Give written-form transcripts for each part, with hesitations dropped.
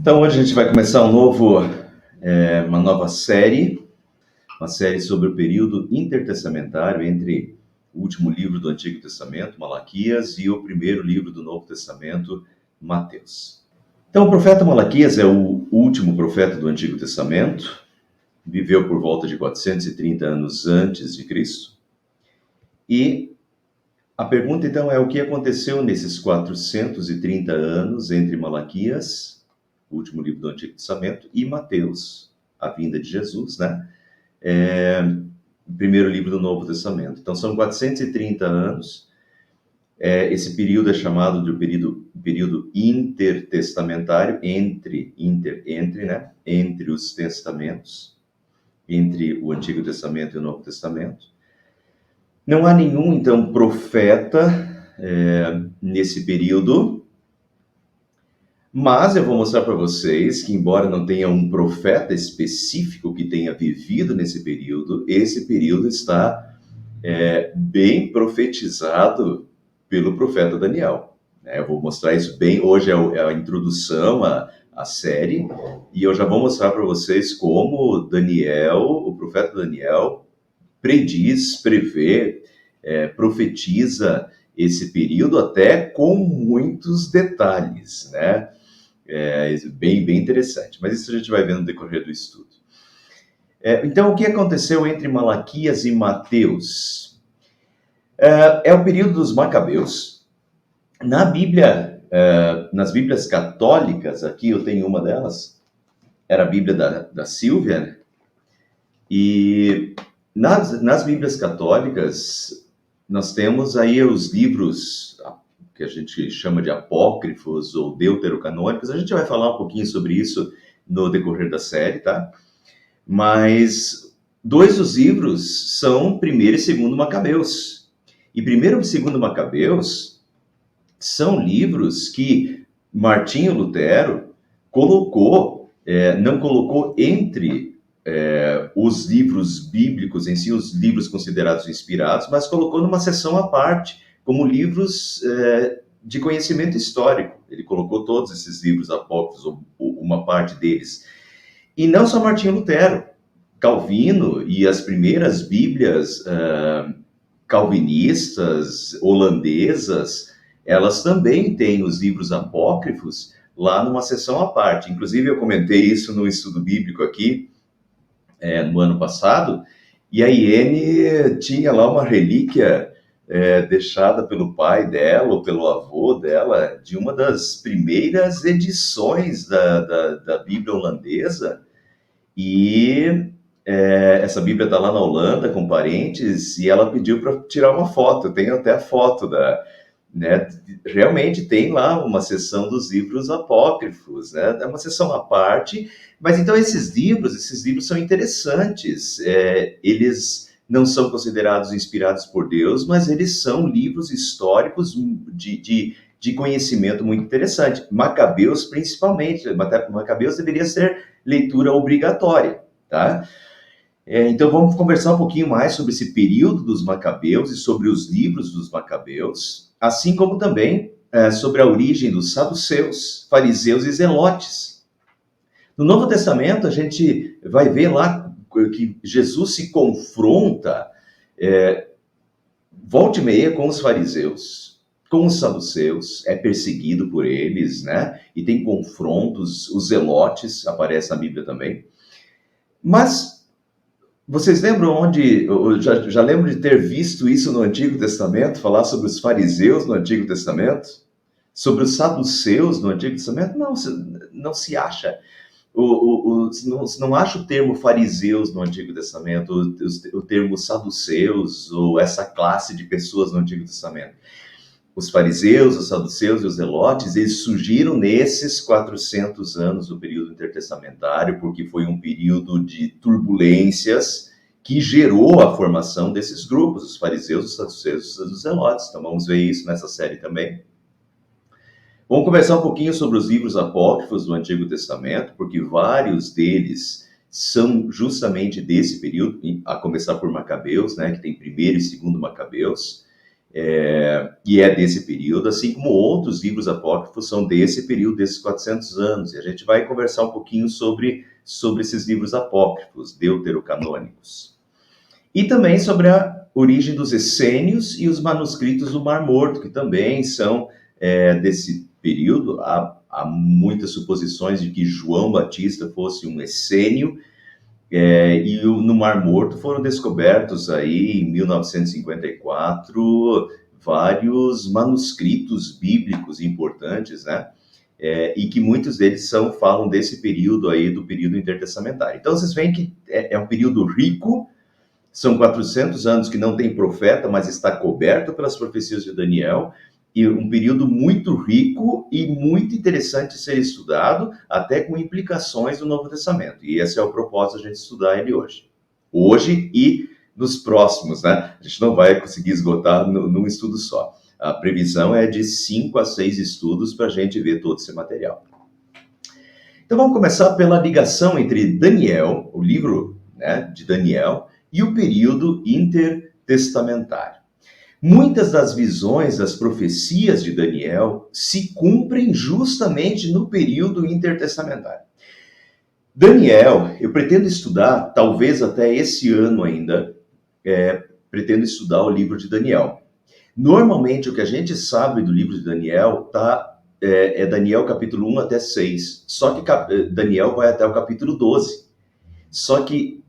Então hoje a gente vai começar uma nova série, uma série sobre o período intertestamentário entre o último livro do Antigo Testamento, Malaquias, e o primeiro livro do Novo Testamento, Mateus. Então o profeta Malaquias é o último profeta do Antigo Testamento, viveu por volta de 430 anos antes de Cristo, e a pergunta então é o que aconteceu nesses 430 anos entre Malaquias, o último livro do Antigo Testamento, e Mateus, a vinda de Jesus, né? O primeiro livro do Novo Testamento. Então são 430 anos. Esse período é chamado de período intertestamentário, entre os testamentos, entre o Antigo Testamento e o Novo Testamento. Não há nenhum, então, profeta nesse período, mas eu vou mostrar para vocês que, embora não tenha um profeta específico que tenha vivido nesse período, esse período está bem profetizado pelo profeta Daniel. Eu vou mostrar isso bem, hoje é a introdução à série, e eu já vou mostrar para vocês como Daniel, o profeta Daniel, prevê, profetiza esse período até com muitos detalhes, né? Bem interessante. Mas isso a gente vai ver no decorrer do estudo. Então, o que aconteceu entre Malaquias e Mateus? É o período dos Macabeus. Na Bíblia, nas Bíblias católicas, aqui eu tenho uma delas, era a Bíblia da Silvia, né? E nas Bíblias católicas, nós temos aí os livros que a gente chama de apócrifos ou deuterocanônicos. A gente vai falar um pouquinho sobre isso no decorrer da série, tá? Mas dois dos livros são Primeiro e Segundo Macabeus. E Primeiro e Segundo Macabeus são livros que Martinho Lutero não colocou entre os livros bíblicos em si, os livros considerados inspirados, mas colocou numa seção à parte, como livros de conhecimento histórico. Ele colocou todos esses livros apócrifos, ou uma parte deles. E não só Martinho Lutero, Calvino e as primeiras Bíblias calvinistas, holandesas, elas também têm os livros apócrifos lá numa seção à parte. Inclusive, eu comentei isso no estudo bíblico aqui, no ano passado, e a Iene tinha lá uma relíquia deixada pelo pai dela, ou pelo avô dela, de uma das primeiras edições da Bíblia holandesa, e essa Bíblia está lá na Holanda com parentes, e ela pediu para tirar uma foto. Eu tenho até a foto né? Realmente tem lá uma seção dos livros apócrifos, né? É uma seção à parte, mas então esses livros são interessantes. Eles não são considerados inspirados por Deus, mas eles são livros históricos de conhecimento muito interessante. Macabeus, principalmente. Macabeus deveria ser leitura obrigatória, tá? Então vamos conversar um pouquinho mais sobre esse período dos Macabeus e sobre os livros dos Macabeus, assim como também sobre a origem dos saduceus, fariseus e zelotes. No Novo Testamento a gente vai ver lá que Jesus se confronta volta e meia com os fariseus, com os saduceus, é perseguido por eles, né? E tem confrontos, os zelotes, aparece na Bíblia também. Mas vocês lembram onde, eu já lembro de ter visto isso no Antigo Testamento, falar sobre os fariseus no Antigo Testamento? Sobre os saduceus no Antigo Testamento? Não se acha. Não acha o termo fariseus no Antigo Testamento, o termo saduceus, ou essa classe de pessoas no Antigo Testamento. Os fariseus, os saduceus e os zelotes, eles surgiram nesses 400 anos do período intertestamentário, porque foi um período de turbulências que gerou a formação desses grupos, os fariseus, os saduceus e os zelotes. Então vamos ver isso nessa série também. Vamos conversar um pouquinho sobre os livros apócrifos do Antigo Testamento, porque vários deles são justamente desse período, a começar por Macabeus, né, que tem primeiro e segundo Macabeus. E é desse período, assim como outros livros apócrifos são desse período, desses 400 anos. E a gente vai conversar um pouquinho sobre esses livros apócrifos, deuterocanônicos. E também sobre a origem dos essênios e os manuscritos do Mar Morto, que também são desse período. Há muitas suposições de que João Batista fosse um essênio, e no Mar Morto foram descobertos aí em 1954 vários manuscritos bíblicos importantes, né? E que muitos deles falam desse período aí, do período intertestamentário. Então vocês veem que é um período rico. São 400 anos que não tem profeta, mas está coberto pelas profecias de Daniel, e um período muito rico e muito interessante de ser estudado, até com implicações do Novo Testamento. E esse é o propósito de a gente estudar ele hoje. Hoje e nos próximos, né? A gente não vai conseguir esgotar num estudo só. A previsão é de 5 a 6 estudos para a gente ver todo esse material. Então vamos começar pela ligação entre Daniel, o livro, né, de Daniel, e o período intertestamentário. Muitas das visões, das profecias de Daniel se cumprem justamente no período intertestamentário. Daniel, eu pretendo estudar, talvez até esse ano ainda, pretendo estudar o livro de Daniel. Normalmente, o que a gente sabe do livro de Daniel é Daniel capítulo 1 até 6. Só que Daniel vai até o capítulo 12. Só que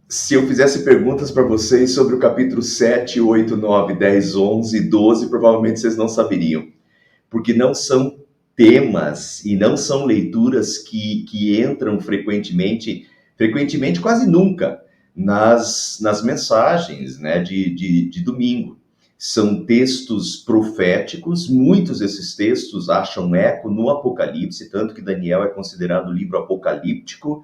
se eu fizesse perguntas para vocês sobre o capítulo 7, 8, 9, 10, 11 e 12, provavelmente vocês não saberiam. Porque não são temas e não são leituras que entram frequentemente quase nunca, nas mensagens, né, de domingo. São textos proféticos, muitos desses textos acham eco no Apocalipse, tanto que Daniel é considerado um livro apocalíptico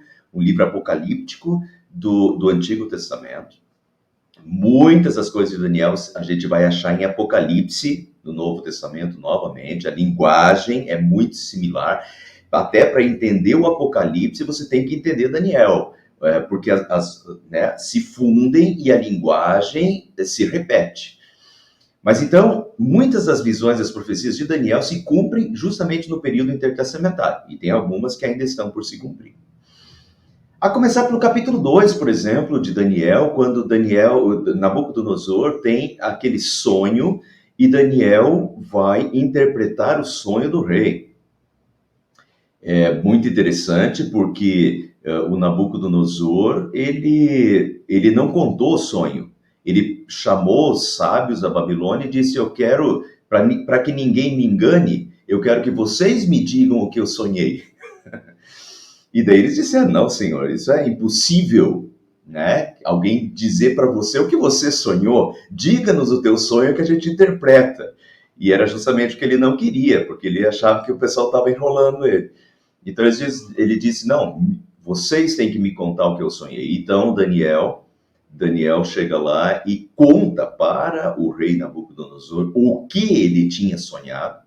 do Antigo Testamento. Muitas das coisas de Daniel a gente vai achar em Apocalipse, no Novo Testamento, novamente. A linguagem é muito similar. Até para entender o Apocalipse, você tem que entender Daniel, porque né, se fundem e a linguagem se repete. Mas então, muitas das visões das profecias de Daniel se cumprem justamente no período intertestamentário, e tem algumas que ainda estão por se cumprir. A começar pelo capítulo 2, por exemplo, de Daniel, quando Nabucodonosor tem aquele sonho e Daniel vai interpretar o sonho do rei. É muito interessante porque o Nabucodonosor, ele não contou o sonho. Ele chamou os sábios da Babilônia e disse: eu quero, para que ninguém me engane, eu quero que vocês me digam o que eu sonhei. E daí eles disseram: não, senhor, isso é impossível, né? Alguém dizer para você o que você sonhou, diga-nos o teu sonho que a gente interpreta. E era justamente o que ele não queria, porque ele achava que o pessoal estava enrolando ele. Então ele disse: não, vocês têm que me contar o que eu sonhei. Então Daniel chega lá e conta para o rei Nabucodonosor o que ele tinha sonhado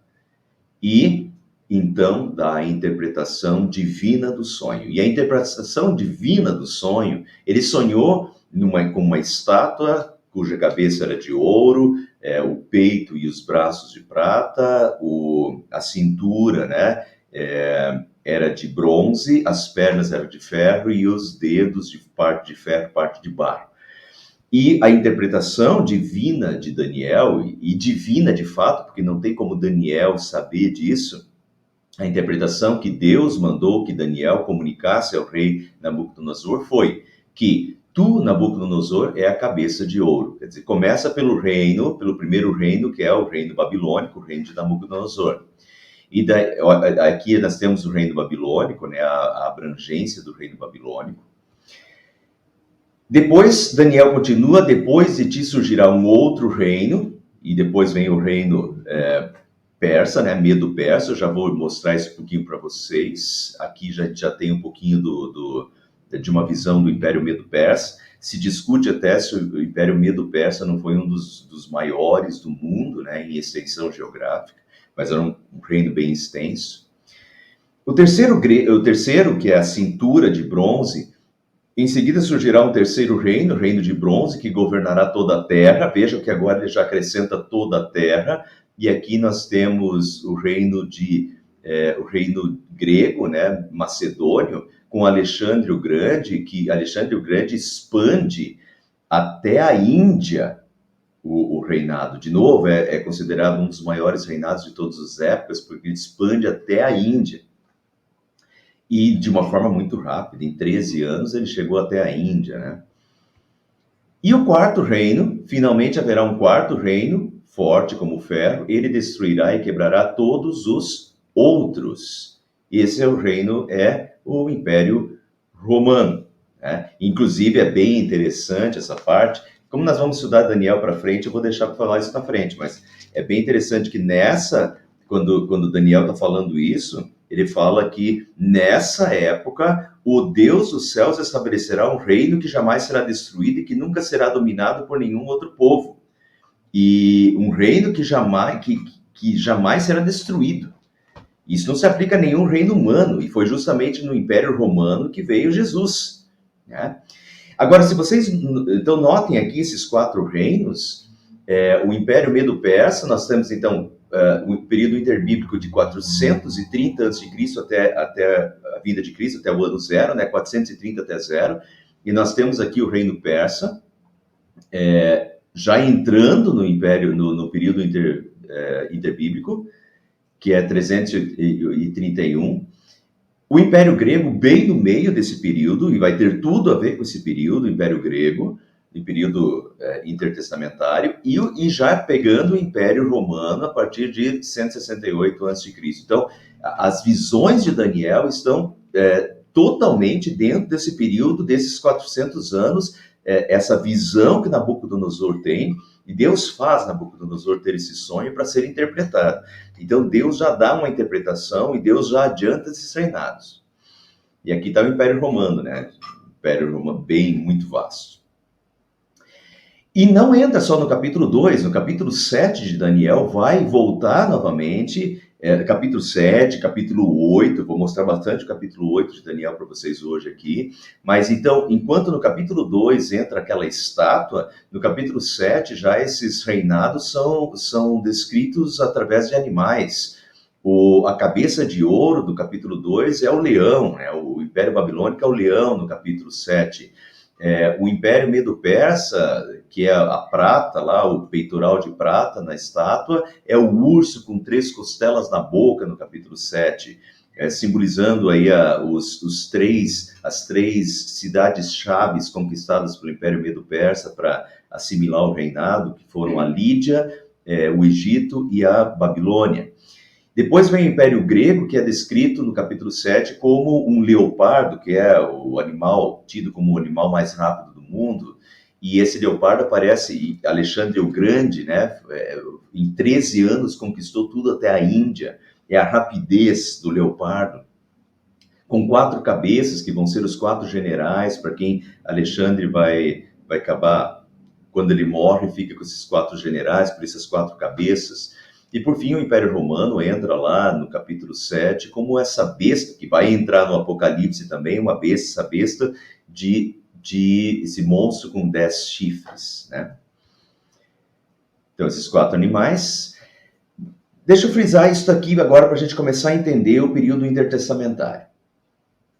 e então dá a interpretação divina do sonho. E a interpretação divina do sonho, ele sonhou com uma estátua cuja cabeça era de ouro, o peito e os braços de prata, a cintura, né, era de bronze, as pernas eram de ferro e os dedos de parte de ferro, parte de barro. E a interpretação divina de Daniel, e divina de fato, porque não tem como Daniel saber disso, a interpretação que Deus mandou que Daniel comunicasse ao rei Nabucodonosor foi que tu, Nabucodonosor, é a cabeça de ouro. Quer dizer, começa pelo primeiro reino, que é o reino babilônico, o reino de Nabucodonosor. E aqui nós temos o reino babilônico, né, a abrangência do reino babilônico. Depois, Daniel continua: depois de ti surgirá um outro reino, e depois vem o reino persa, né, Medo-Persa. Eu já vou mostrar isso um pouquinho para vocês. Aqui já tem um pouquinho de uma visão do Império Medo-Persa. Se discute até se o Império Medo-Persa não foi um dos maiores do mundo, né, em extensão geográfica, mas era um reino bem extenso. O terceiro, que é a cintura de bronze, Em seguida surgirá um terceiro reino, o reino de bronze, que governará toda a terra. Veja que agora ele já acrescenta toda a terra. E aqui nós temos o reino grego, né, macedônio, com Alexandre o Grande, que Alexandre o Grande expande até a Índia o reinado. De novo, é considerado um dos maiores reinados de todas as épocas, porque ele expande até a Índia. E de uma forma muito rápida, em 13 anos ele chegou até a Índia, né? E o quarto reino, finalmente haverá um quarto reino, forte como o ferro, ele destruirá e quebrará todos os outros. Esse é o Império Romano, né? Inclusive é bem interessante essa parte. Como nós vamos estudar Daniel para frente, eu vou deixar para falar isso na frente, mas é bem interessante que quando Daniel está falando isso, ele fala que nessa época o Deus dos céus estabelecerá um reino que jamais será destruído e que nunca será dominado por nenhum outro povo. E um reino que jamais será destruído. Isso não se aplica a nenhum reino humano, e foi justamente no Império Romano que veio Jesus, né? Agora, se vocês então notem aqui esses quatro reinos, o Império Medo-Persa, nós temos então o período interbíblico de 430 a.C. até a vinda de Cristo, até o ano zero, né, 430 até zero, e nós temos aqui o Reino Persa, já entrando no Império, no período interbíblico, que é 331, o Império Grego bem no meio desse período, e vai ter tudo a ver com esse período, o Império Grego, o período intertestamentário, e já pegando o Império Romano a partir de 168 a.C. Então, as visões de Daniel estão totalmente dentro desse período, desses 400 anos, essa visão que Nabucodonosor tem, e Deus faz Nabucodonosor ter esse sonho para ser interpretado. Então, Deus já dá uma interpretação e Deus já adianta esses reinados. E aqui está o Império Romano, né? Império Romano bem, muito vasto. E não entra só no capítulo 2, no capítulo 7 de Daniel vai voltar novamente, capítulo 7, capítulo 8, vou mostrar bastante o capítulo 8 de Daniel para vocês hoje aqui, mas então, enquanto no capítulo 2 entra aquela estátua, no capítulo 7 já esses reinados são descritos através de animais. A cabeça de ouro do capítulo 2 é o leão, né? O Império Babilônico é o leão no capítulo 7. O Império Medo-Persa, que é a prata lá, o peitoral de prata na estátua, é o urso com 3 costelas na boca no capítulo 7, simbolizando aí as três cidades-chaves conquistadas pelo Império Medo-Persa para assimilar o reinado, que foram a Lídia, o Egito e a Babilônia. Depois vem o Império Grego, que é descrito no capítulo 7 como um leopardo, que é o animal tido como o animal mais rápido do mundo. E esse leopardo aparece, Alexandre o Grande, né? Em 13 anos conquistou tudo até a Índia. É a rapidez do leopardo. Com 4 cabeças, que vão ser os 4 generais, para quem Alexandre vai acabar, quando ele morre, fica com esses 4 generais, por essas 4 cabeças. E por fim, o Império Romano entra lá no capítulo 7 como essa besta, que vai entrar no Apocalipse também, essa besta de esse monstro com 10 chifres, né? Então, esses 4 animais. Deixa eu frisar isso aqui agora para a gente começar a entender o período intertestamentário.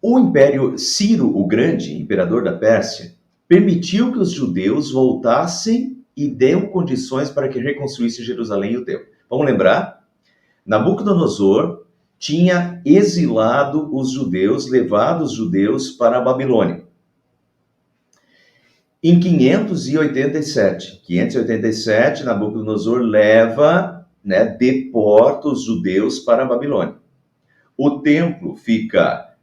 O Império Ciro o Grande, imperador da Pérsia, permitiu que os judeus voltassem e deu condições para que reconstruísse Jerusalém e o templo. Vamos lembrar? Nabucodonosor tinha exilado os judeus, levado os judeus para a Babilônia. Em 587, Nabucodonosor deporta os judeus para a Babilônia. O templo fica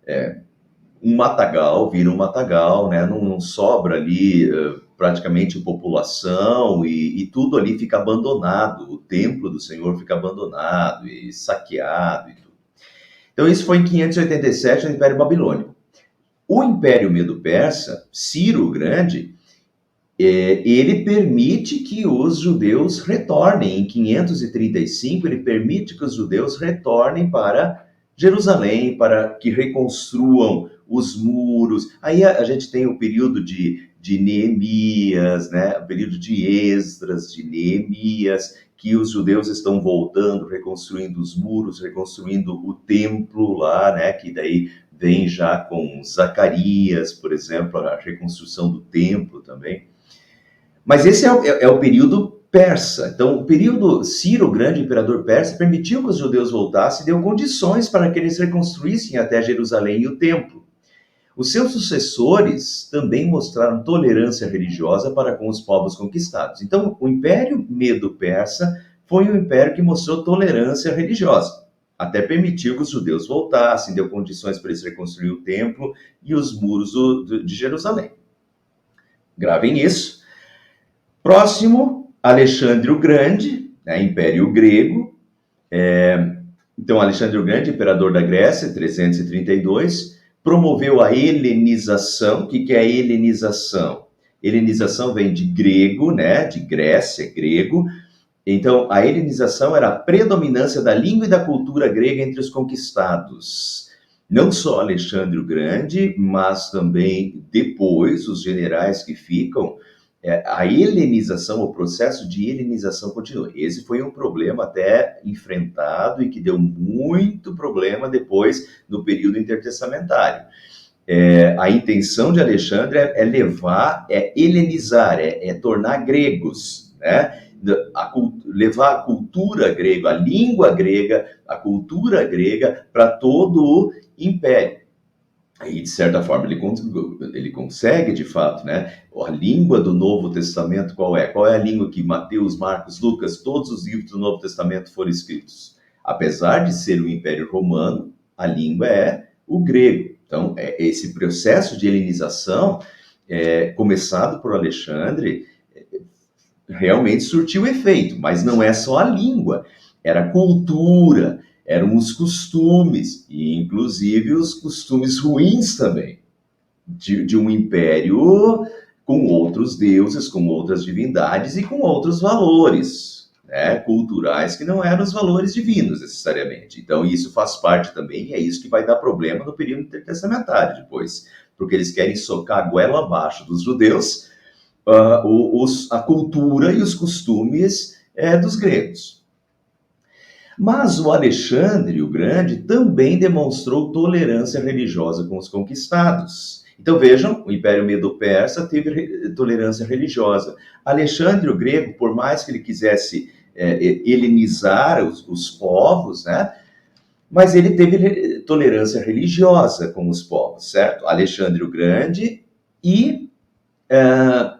vira um matagal, né? Não sobra ali praticamente população e tudo ali fica abandonado. O templo do Senhor fica abandonado e saqueado e tudo. Então isso foi em 587 no Império Babilônico. O Império Medo-Persa, Ciro o Grande, ele permite que os judeus retornem. Em 535, ele permite que os judeus retornem para Jerusalém, para que reconstruam os muros. Aí a gente tem o período de Neemias, né? O período de Esdras, de Neemias, que os judeus estão voltando, reconstruindo os muros, reconstruindo o templo lá, né? Que daí vem já com Zacarias, por exemplo, a reconstrução do templo também. Mas esse é o período persa. Então, o período Ciro, o grande imperador persa, permitiu que os judeus voltassem e deu condições para que eles reconstruíssem até Jerusalém e o templo. Os seus sucessores também mostraram tolerância religiosa para com os povos conquistados. Então, o Império Medo-Persa foi um império que mostrou tolerância religiosa. Até permitiu que os judeus voltassem, deu condições para eles reconstruir o templo e os muros de Jerusalém. Gravem isso. Próximo, Alexandre o Grande, né, Império Grego. Então, Alexandre o Grande, imperador da Grécia, 332, promoveu a helenização. O que é a helenização? Helenização vem de grego, né, de Grécia, grego. Então, a helenização era a predominância da língua e da cultura grega entre os conquistados. Não só Alexandre o Grande, mas também depois os generais que ficam. A helenização, o processo de helenização continua. Esse foi um problema até enfrentado e que deu muito problema depois no período intertestamentário. A intenção de Alexandre é levar, é helenizar, é tornar gregos, né? Levar a cultura grega, a língua grega, a cultura grega para todo o império. Aí, de certa forma, ele consegue, de fato, né? A língua do Novo Testamento qual é? Qual é a língua que Mateus, Marcos, Lucas, todos os livros do Novo Testamento foram escritos? Apesar de ser o Império Romano, a língua é o grego. Então, esse processo de helenização, começado por Alexandre, realmente surtiu efeito, mas não é só a língua, era a cultura, eram os costumes, e inclusive os costumes ruins também, de um império com outros deuses, com outras divindades e com outros valores, né, culturais que não eram os valores divinos necessariamente. Então isso faz parte também, e é isso que vai dar problema no período intertestamentário depois, porque eles querem socar a goela abaixo dos judeus a cultura e os costumes dos gregos. Mas o Alexandre o Grande também demonstrou tolerância religiosa com os conquistados. Então vejam, o Império Medo-Persa teve tolerância religiosa. Alexandre o Grego, por mais que ele quisesse helenizar os povos, né, mas ele teve tolerância religiosa com os povos, certo? Alexandre o Grande e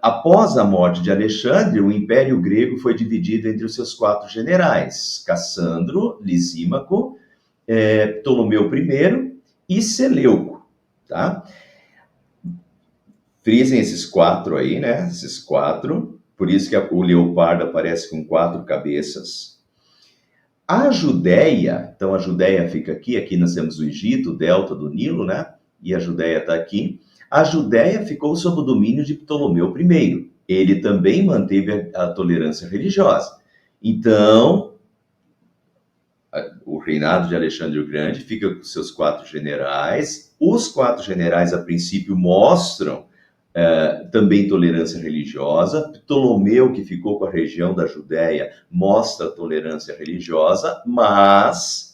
após a morte de Alexandre, o Império Grego foi dividido entre os seus 4 generais, Cassandro, Lisímaco, Ptolomeu I e Seleuco, tá? Frisem esses 4 aí, né? Esses 4, por isso que o leopardo aparece com 4 cabeças. A Judéia, então a Judéia fica aqui nós temos o Egito, o delta do Nilo, né? E a Judéia está aqui. A Judéia ficou sob o domínio de Ptolomeu I. Ele também manteve a tolerância religiosa. Então, o reinado de Alexandre o Grande fica com seus 4 generais. Os 4 generais, a princípio, mostram também tolerância religiosa. Ptolomeu, que ficou com a região da Judéia, mostra tolerância religiosa, mas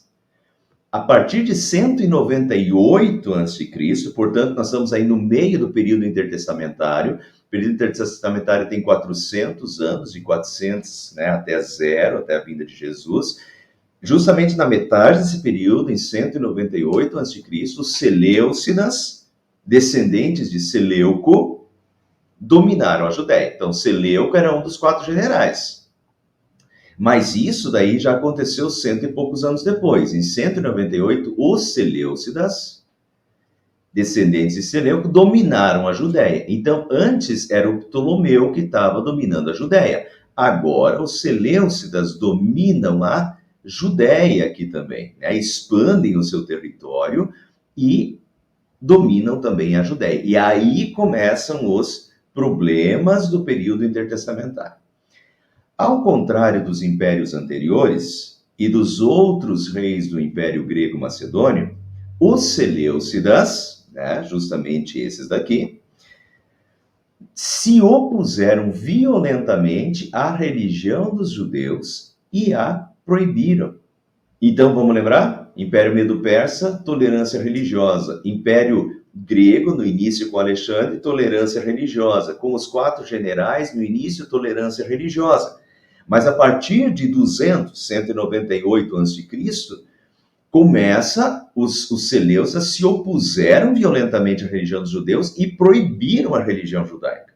a partir de 198 a.C., portanto, nós estamos aí no meio do período intertestamentário. O período intertestamentário tem 400 anos, de 400, né, até 0, até a vinda de Jesus. Justamente na metade desse período, em 198 a.C., os Seleucidas, descendentes de Seleuco, dominaram a Judéia. Então, Seleuco era um dos 4 generais. Mas isso daí já aconteceu 100 e poucos anos depois. Em 198, os Seleucidas, descendentes de Seleuco, dominaram a Judéia. Então, antes era o Ptolomeu que estava dominando a Judéia. Agora, os Seleucidas dominam a Judéia aqui também, né? Expandem o seu território e dominam também a Judéia. E aí começam os problemas do período intertestamentário. Ao contrário dos impérios anteriores e dos outros reis do Império Grego-Macedônio, os Seleucidas, né, justamente esses daqui, se opuseram violentamente à religião dos judeus e a proibiram. Então, vamos lembrar? Império Medo-Persa, tolerância religiosa. Império Grego, no início com Alexandre, tolerância religiosa. Com os 4 generais, no início, tolerância religiosa. Mas a partir de 198 a.C., começa os Seleucidas se opuseram violentamente à religião dos judeus e proibiram a religião judaica.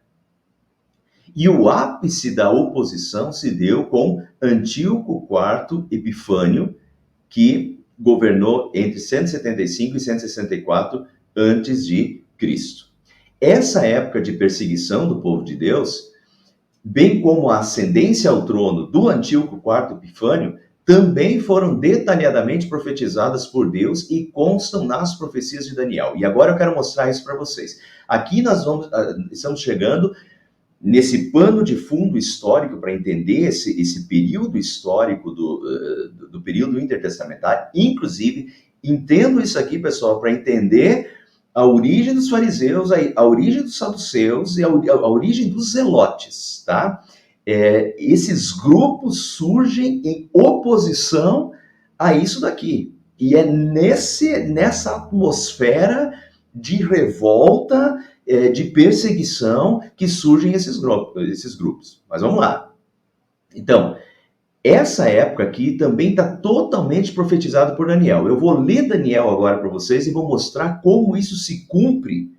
E o ápice da oposição se deu com Antíoco IV Epifânio, que governou entre 175 e 164 antes de Cristo. Essa época de perseguição do povo de Deus, bem como a ascendência ao trono do Antíoco IV Epifânio, também foram detalhadamente profetizadas por Deus e constam nas profecias de Daniel. E agora eu quero mostrar isso para vocês. Aqui nós estamos chegando nesse pano de fundo histórico para entender esse período histórico do período intertestamentário. Inclusive, entendo isso aqui, pessoal, para entender a origem dos fariseus, a origem dos saduceus e a origem dos zelotes, tá? Esses grupos surgem em oposição a isso daqui. E é nessa atmosfera de revolta, de perseguição, que surgem esses grupos. Mas vamos lá. Então, essa época aqui também está totalmente profetizada por Daniel. Eu vou ler Daniel agora para vocês e vou mostrar como isso se cumpre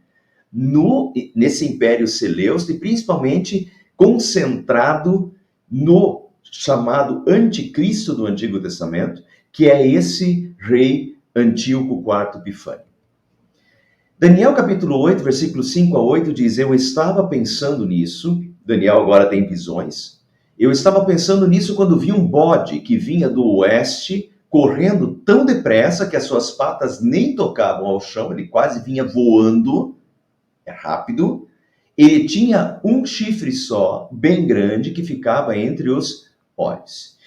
nesse Império Seleucida, e principalmente concentrado no chamado Anticristo do Antigo Testamento, que é esse rei Antíoco IV Epifânio. Daniel capítulo 8, versículos 5 a 8 diz: eu estava pensando nisso, Daniel agora tem visões, eu estava pensando nisso quando vi um bode que vinha do oeste, correndo tão depressa que as suas patas nem tocavam ao chão, ele quase vinha voando, é rápido. Ele tinha um chifre só, bem grande, que ficava entre os olhos.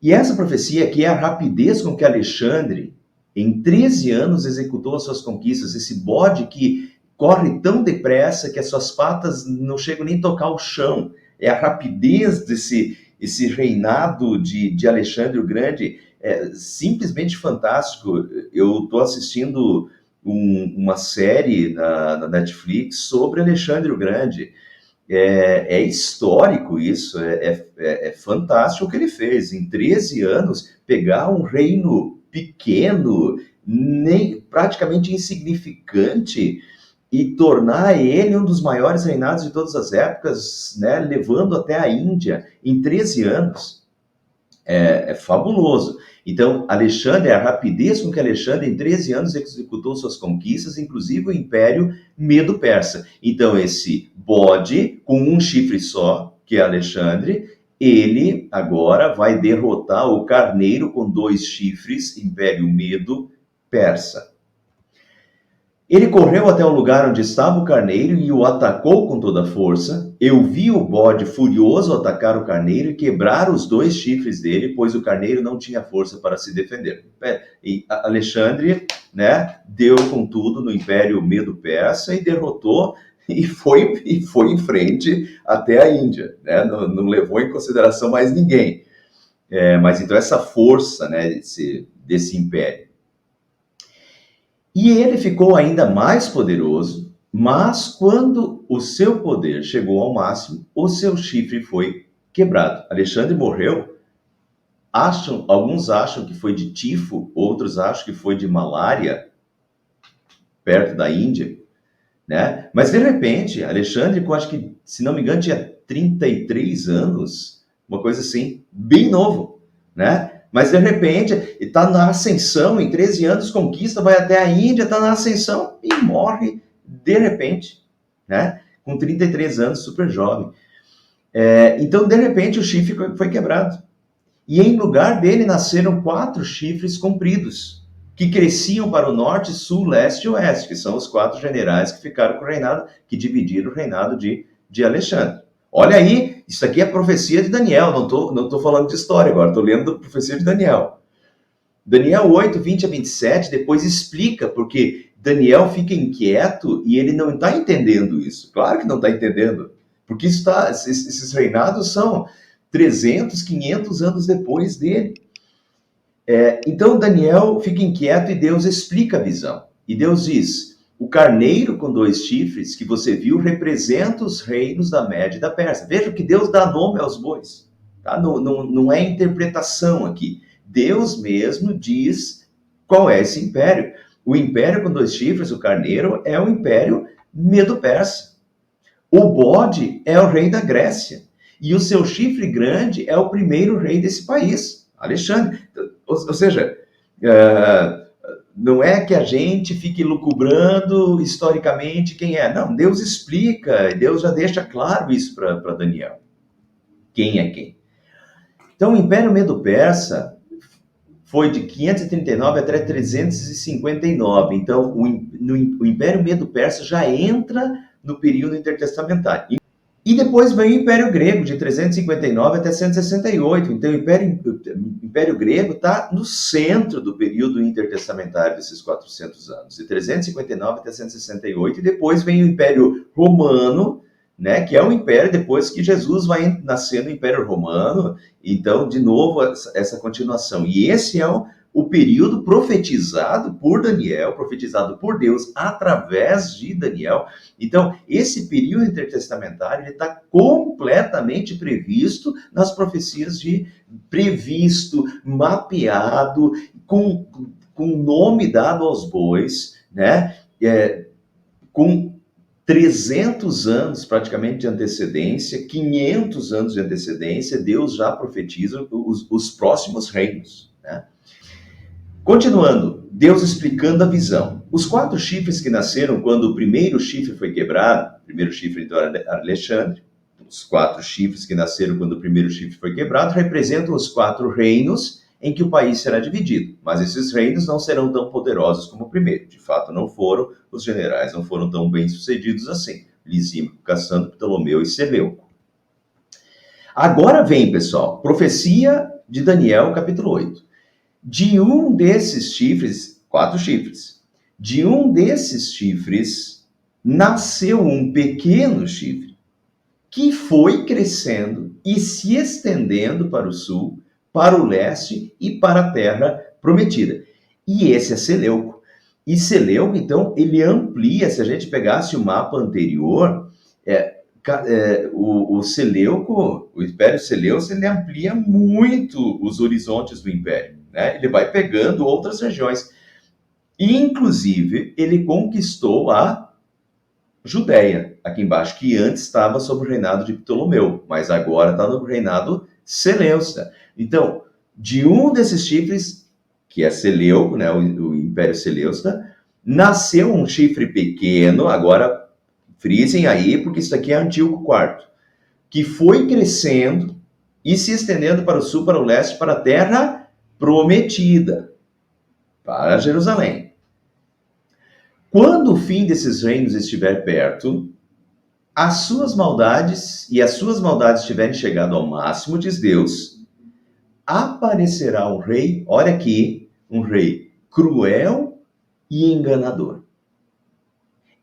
E essa profecia aqui é a rapidez com que Alexandre, em 13 anos, executou as suas conquistas. Esse bode que corre tão depressa que as suas patas não chegam nem a tocar o chão. É a rapidez esse reinado de Alexandre o Grande. É simplesmente fantástico. Eu estou assistindo uma série na Netflix sobre Alexandre o Grande. É histórico isso, é fantástico o que ele fez. Em 13 anos, pegar um reino pequeno, praticamente insignificante, e tornar ele um dos maiores reinados de todas as épocas, né, levando até a Índia em 13 anos. É fabuloso. Então, Alexandre, a rapidez com que Alexandre, em 13 anos, executou suas conquistas, inclusive o Império Medo-Persa. Então, esse bode, com um chifre só, que é Alexandre, ele agora vai derrotar o carneiro com 2 chifres, Império Medo-Persa. Ele correu até o lugar onde estava o carneiro e o atacou com toda a força. Eu vi o bode furioso atacar o carneiro e quebrar os 2 chifres dele, pois o carneiro não tinha força para se defender. E Alexandre, né, deu com tudo no Império Medo-Persa e derrotou e foi em frente até a Índia, né? Não levou em consideração mais ninguém. Mas então essa força, né, desse império. E ele ficou ainda mais poderoso, mas quando o seu poder chegou ao máximo, o seu chifre foi quebrado. Alexandre morreu. Alguns acham que foi de tifo, outros acham que foi de malária, perto da Índia, né? Mas de repente, Alexandre, eu acho que, se não me engano, tinha 33 anos, uma coisa assim, bem novo, né? Mas, de repente, está na ascensão, em 13 anos, conquista, vai até a Índia, está na ascensão e morre de repente, né? Com 33 anos, super jovem. Então, de repente, o chifre foi quebrado. E em lugar dele nasceram 4 chifres compridos, que cresciam para o norte, sul, leste e oeste, que são os 4 generais que ficaram com o reinado, que dividiram o reinado de Alexandre. Olha aí, isso aqui é a profecia de Daniel, não tô falando de história agora, estou lendo a profecia de Daniel. Daniel 8, 20 a 27, depois explica, porque Daniel fica inquieto e ele não está entendendo isso. Claro que não está entendendo, porque esses reinados são 300, 500 anos depois dele. Então Daniel fica inquieto e Deus explica a visão. E Deus diz: o carneiro com 2 chifres que você viu representa os reinos da Média e da Pérsia. Veja que Deus dá nome aos bois. Tá? Não é interpretação aqui. Deus mesmo diz qual é esse império. O império com 2 chifres, o carneiro, é o império Medo-Persa. O bode é o rei da Grécia. E o seu chifre grande é o primeiro rei desse país, Alexandre. Ou seja, não é que a gente fique lucubrando historicamente quem é. Não, Deus explica, Deus já deixa claro isso para Daniel. Quem é quem? Então, o Império Medo-Persa foi de 539 até 359. Então, o Império Medo-Persa já entra no período intertestamentário. E depois vem o Império Grego, de 359 até 168. Então, o Império Grego está no centro do período intertestamentário desses 400 anos, de 359 até 168. E depois vem o Império Romano, né, que é o império depois que Jesus vai nascer no Império Romano. Então, de novo, essa continuação. E esse é o período profetizado por Daniel, profetizado por Deus através de Daniel. Então, esse período intertestamentário está completamente previsto nas profecias previsto, mapeado, com nome dado aos bois, né? Com 300 anos praticamente de antecedência, 500 anos de antecedência, Deus já profetiza os próximos reinos, né? Continuando, Deus explicando a visão. Os 4 chifres que nasceram quando o primeiro chifre foi quebrado, o primeiro chifre então era Alexandre, os 4 chifres que nasceram quando o primeiro chifre foi quebrado, representam os 4 reinos em que o país será dividido. Mas esses reinos não serão tão poderosos como o primeiro. De fato, não foram, os generais não foram tão bem-sucedidos assim. Lisímaco, Cassandro, Ptolomeu e Seleuco. Agora vem, pessoal, profecia de Daniel, capítulo 8. De um desses chifres, 4 chifres, de um desses chifres nasceu um pequeno chifre que foi crescendo e se estendendo para o sul, para o leste e para a terra prometida. E esse é Seleuco. E Seleuco, então, ele amplia, se a gente pegasse o mapa anterior, o Seleuco, o Império Seleucida, ele amplia muito os horizontes do Império, né? Ele vai pegando outras regiões. Inclusive, ele conquistou a Judéia, aqui embaixo, que antes estava sob o reinado de Ptolomeu, mas agora está no reinado Seleucida. Então, de um desses chifres, que é Seleuco, né, o Império Seleucida, nasceu um chifre pequeno, agora frisem aí, porque isso aqui é Antíoco IV, que foi crescendo e se estendendo para o sul, para o leste, para a terra prometida, para Jerusalém. Quando o fim desses reinos estiver perto, as suas maldades tiverem chegado ao máximo, diz Deus, aparecerá um rei, olha aqui, um rei cruel e enganador.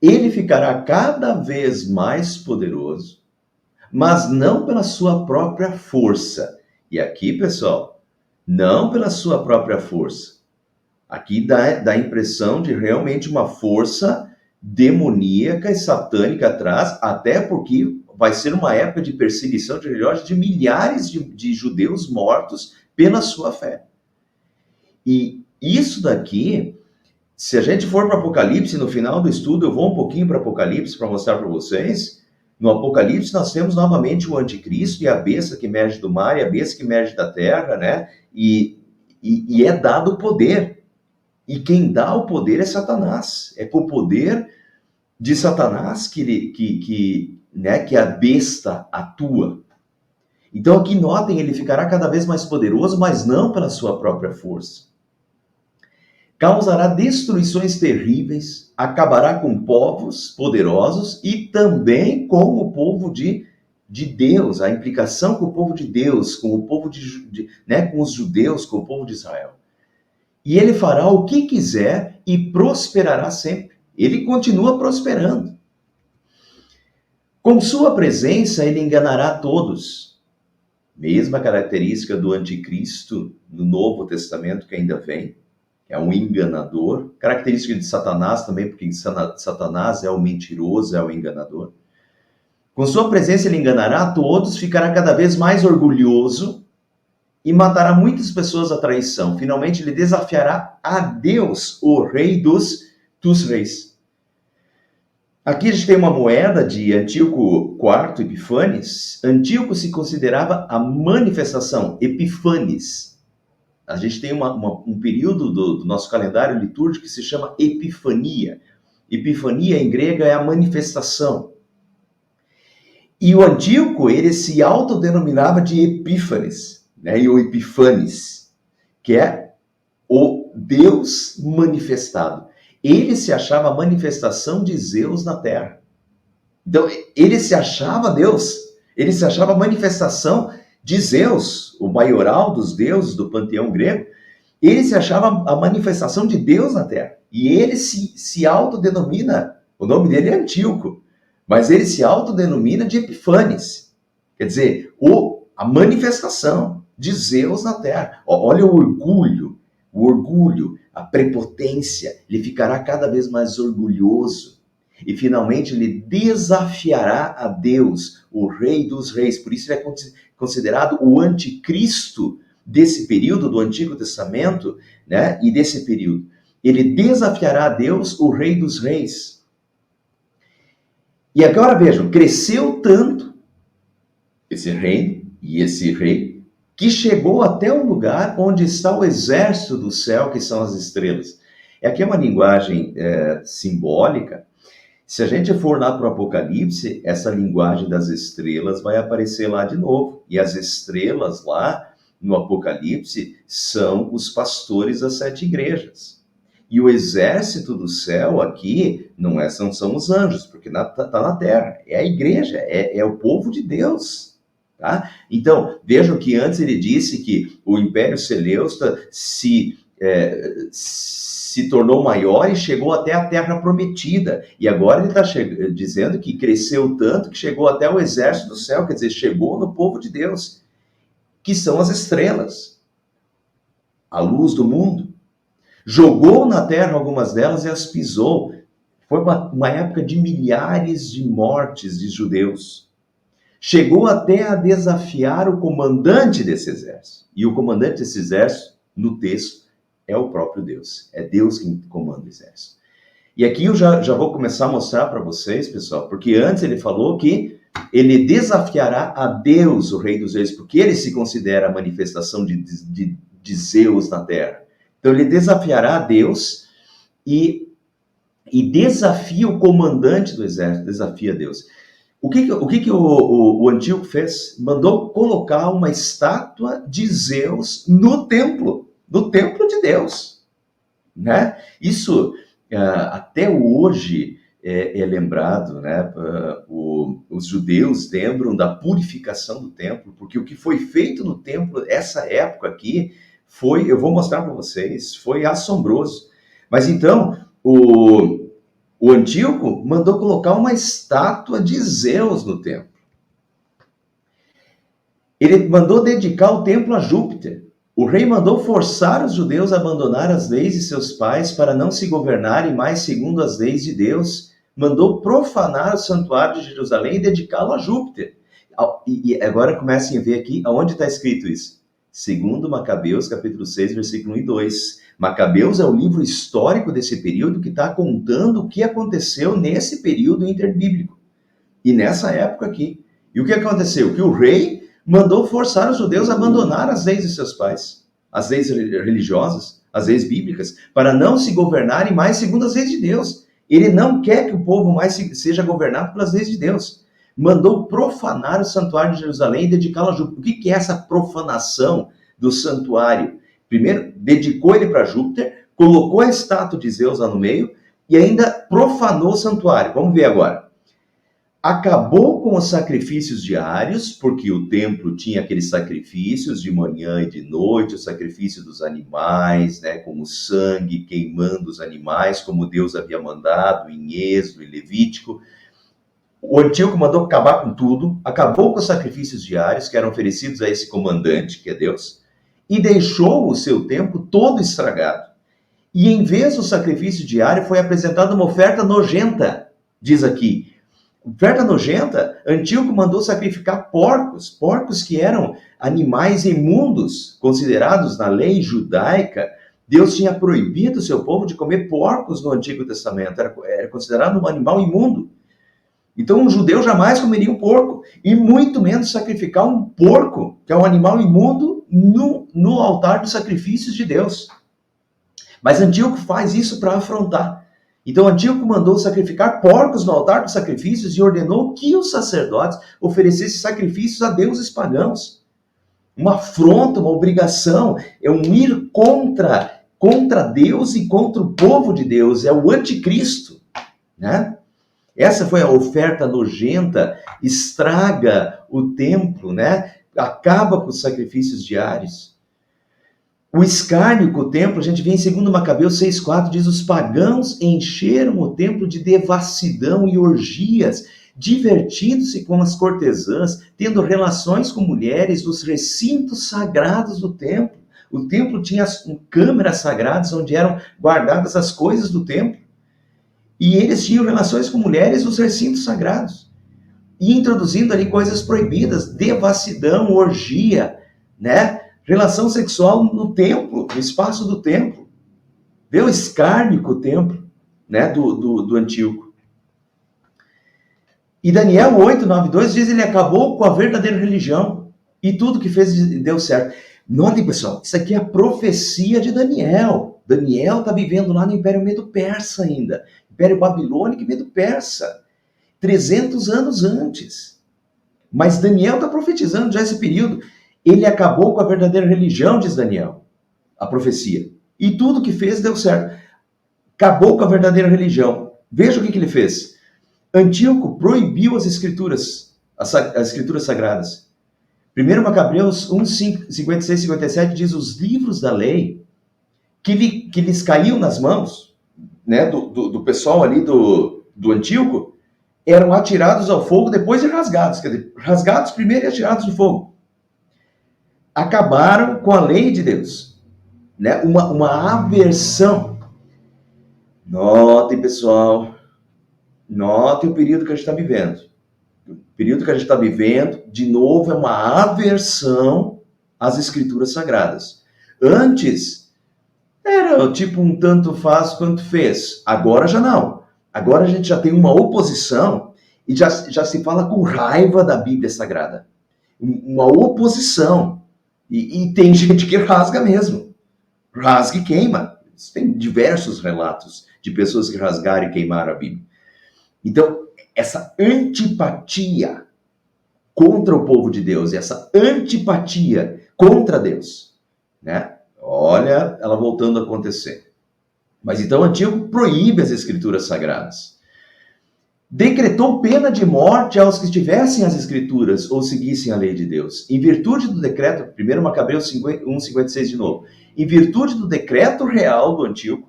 Ele ficará cada vez mais poderoso, mas não pela sua própria força. E aqui, pessoal, não pela sua própria força. Aqui dá a impressão de realmente uma força demoníaca e satânica atrás, até porque vai ser uma época de perseguição religiosa de milhares de judeus mortos pela sua fé. E isso daqui, se a gente for para Apocalipse, no final do estudo, eu vou um pouquinho para Apocalipse para mostrar para vocês. No Apocalipse nós temos novamente o anticristo e a besta que emerge do mar e a besta que emerge da terra, né? E é dado o poder. E quem dá o poder é Satanás. É com o poder de Satanás que a besta atua. Então aqui notem, ele ficará cada vez mais poderoso, mas não pela sua própria força. Causará destruições terríveis, acabará com povos poderosos e também com o povo de Deus, a implicação com o povo de Deus, com o povo com os judeus, com o povo de Israel. e ele fará o que quiser e prosperará sempre. Ele continua prosperando. Com sua presença, ele enganará todos. Mesma característica do anticristo no Novo Testamento que ainda vem, é um enganador. Característica de Satanás também, porque Satanás é o mentiroso, é o enganador. Com sua presença ele enganará a todos, ficará cada vez mais orgulhoso e matará muitas pessoas à traição. Finalmente ele desafiará a Deus, o rei dos reis. Aqui a gente tem uma moeda de Antíoco IV Epifanes. Antíoco se considerava a manifestação, Epifanes. A gente tem um período do nosso calendário litúrgico que se chama Epifania. Epifania em grego é a manifestação. E o Antíoco, ele se autodenominava de Epífanes, né? E o Epifanes, que é o Deus manifestado. Ele se achava a manifestação de Zeus na Terra. Então, ele se achava Deus, ele se achava a manifestação de Zeus, o maioral dos deuses do panteão grego. Ele se achava a manifestação de Deus na Terra. E ele se autodenomina, o nome dele é Antíoco, mas ele se autodenomina de Epifanes. Quer dizer, a manifestação de Zeus na Terra. Olha o orgulho, a prepotência, ele ficará cada vez mais orgulhoso e finalmente ele desafiará a Deus, o Rei dos Reis. Por isso ele é considerado o anticristo desse período do Antigo Testamento, né? E desse período. Ele desafiará a Deus, o Rei dos Reis. E agora vejam, cresceu tanto esse reino e esse rei, que chegou até o lugar onde está o exército do céu, que são as estrelas. Aqui é uma linguagem simbólica. Se a gente for lá para o Apocalipse, essa linguagem das estrelas vai aparecer lá de novo. E as estrelas lá no Apocalipse são os pastores das 7 igrejas. E o exército do céu aqui são os anjos, porque está na terra. É a igreja, é o povo de Deus. Tá? Então, vejam que antes ele disse que o Império Seleusta se tornou maior e chegou até a Terra Prometida. E agora ele está dizendo que cresceu tanto que chegou até o exército do céu, quer dizer, chegou no povo de Deus, que são as estrelas, a luz do mundo. Jogou na terra algumas delas e as pisou. Foi uma época de milhares de mortes de judeus. Chegou até a desafiar o comandante desse exército. E o comandante desse exército, no texto, é o próprio Deus. É Deus quem comanda o exército. E aqui eu já vou começar a mostrar para vocês, pessoal, porque antes ele falou que ele desafiará a Deus, o Rei dos Reis, porque ele se considera a manifestação de Zeus na terra. Então ele desafiará a Deus e desafia o comandante do exército, desafia Deus. O que o Antíoco fez? Mandou colocar uma estátua de Zeus no templo de Deus. Né? Isso até hoje é lembrado, né? Os judeus lembram da purificação do templo, porque o que foi feito no templo, essa época aqui, eu vou mostrar para vocês, foi assombroso. Mas então, o Antíoco mandou colocar uma estátua de Zeus no templo. Ele mandou dedicar o templo a Júpiter. O rei mandou forçar os judeus a abandonar as leis de seus pais para não se governarem mais segundo as leis de Deus. Mandou profanar o santuário de Jerusalém e dedicá-lo a Júpiter. E agora comecem a ver aqui aonde está escrito isso. Segundo Macabeus, capítulo 6, versículo 1 e 2. Macabeus é o livro histórico desse período que está contando o que aconteceu nesse período interbíblico. E nessa época aqui. E o que aconteceu? Que o rei mandou forçar os judeus a abandonar as leis de seus pais, as leis religiosas, as leis bíblicas, para não se governarem mais segundo as leis de Deus. Ele não quer que o povo mais seja governado pelas leis de Deus. Mandou profanar o santuário de Jerusalém e dedicá-lo a Júpiter. O que é essa profanação do santuário? Primeiro, dedicou ele para Júpiter, colocou a estátua de Zeus lá no meio e ainda profanou o santuário. Vamos ver agora. acabou com os sacrifícios diários, porque o templo tinha aqueles sacrifícios de manhã e de noite, o sacrifício dos animais, né, com o sangue queimando os animais, como Deus havia mandado em Êxodo e Levítico. O Antíoco mandou acabar com tudo, acabou com os sacrifícios diários que eram oferecidos a esse comandante, que é Deus, e deixou o seu templo todo estragado. E em vez do sacrifício diário, foi apresentada uma oferta nojenta, diz aqui. Oferta nojenta, Antíoco mandou sacrificar porcos que eram animais imundos, considerados na lei judaica. Deus tinha proibido o seu povo de comer porcos no Antigo Testamento, era considerado um animal imundo. Então um judeu jamais comeria um porco, e muito menos sacrificar um porco, que é um animal imundo, no altar dos sacrifícios de Deus. Mas Antíoco faz isso para afrontar. Então Antíoco mandou sacrificar porcos no altar dos sacrifícios e ordenou que os sacerdotes oferecessem sacrifícios a deuses pagãos. Uma afronta, uma obrigação, é um ir contra Deus e contra o povo de Deus, é o anticristo, né? Essa foi a oferta nojenta, estraga o templo, né? Acaba com os sacrifícios diários. O escárnio com o templo, a gente vê em 2 Macabeus 6,4, diz: os pagãos encheram o templo de devassidão e orgias, divertindo-se com as cortesãs, tendo relações com mulheres dos recintos sagrados do templo. O templo tinha câmeras sagradas onde eram guardadas as coisas do templo. E eles tinham relações com mulheres nos recintos sagrados. E introduzindo ali coisas proibidas, devassidão, orgia, né? Relação sexual no templo, no espaço do templo. Vê o escárnio com o templo, né? Do Antíoco. E Daniel 8:9-2 diz: ele acabou com a verdadeira religião. E tudo que fez deu certo. Notem, pessoal, isso aqui é a profecia de Daniel. Daniel está vivendo lá no Império Medo-Persa ainda. Império Babilônico e Medo-Persa. 300 anos antes. Mas Daniel está profetizando já esse período. Ele acabou com a verdadeira religião, diz Daniel, a profecia. E tudo que fez deu certo. Acabou com a verdadeira religião. Veja o que ele fez. Antíoco proibiu as escrituras sagradas. 1 Macabeus 1:56 e 57 diz: os livros da lei que lhes caíam nas mãos, né, do pessoal ali do Antíoco, eram atirados ao fogo depois de rasgados. Quer dizer, rasgados primeiro e atirados no fogo. Acabaram com a lei de Deus, né? Uma aversão. Notem, pessoal, notem o período que a gente está vivendo. O período que a gente está vivendo, de novo, é uma aversão às escrituras sagradas. Antes, era tipo um tanto faz quanto fez. Agora já não. Agora a gente já tem uma oposição e já se fala com raiva da Bíblia Sagrada. Uma oposição. E tem gente que rasga mesmo. Rasga e queima. Tem diversos relatos de pessoas que rasgaram e queimaram a Bíblia. Então, essa antipatia contra o povo de Deus, essa antipatia contra Deus, né? Olha, ela voltando a acontecer. Mas então Antíoco proíbe as escrituras sagradas. Decretou pena de morte aos que tivessem as escrituras ou seguissem a lei de Deus. Em virtude do decreto, 1 Macabeus 1:56 de novo, em virtude do decreto real do Antíoco,